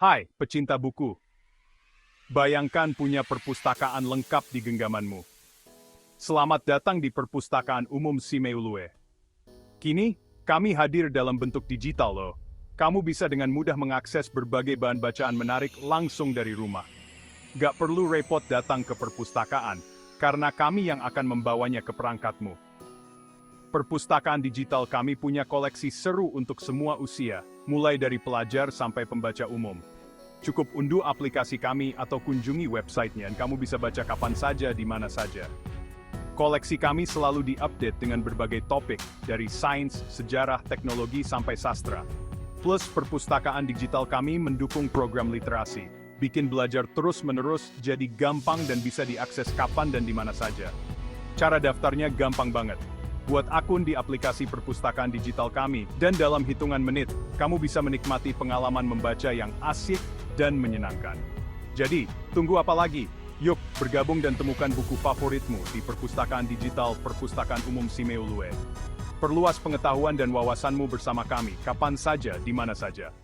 Hai, pecinta buku. Bayangkan punya perpustakaan lengkap di genggamanmu. Selamat datang di Perpustakaan Umum Simeulue. Kini, kami hadir dalam bentuk digital loh. Kamu bisa dengan mudah mengakses berbagai bahan bacaan menarik langsung dari rumah. Gak perlu repot datang ke perpustakaan, karena kami yang akan membawanya ke perangkatmu. Perpustakaan digital kami punya koleksi seru untuk semua usia, mulai dari pelajar sampai pembaca umum. Cukup unduh aplikasi kami atau kunjungi websitenya dan kamu bisa baca kapan saja di mana saja. Koleksi kami selalu diupdate dengan berbagai topik, dari sains, sejarah, teknologi, sampai sastra. Plus, perpustakaan digital kami mendukung program literasi, bikin belajar terus-menerus jadi gampang dan bisa diakses kapan dan di mana saja. Cara daftarnya gampang banget. Buat akun di aplikasi perpustakaan digital kami, dan dalam hitungan menit, kamu bisa menikmati pengalaman membaca yang asik dan menyenangkan. Jadi, tunggu apa lagi? Yuk, bergabung dan temukan buku favoritmu di perpustakaan digital Perpustakaan Umum Simeulue. Perluas pengetahuan dan wawasanmu bersama kami, kapan saja, di mana saja.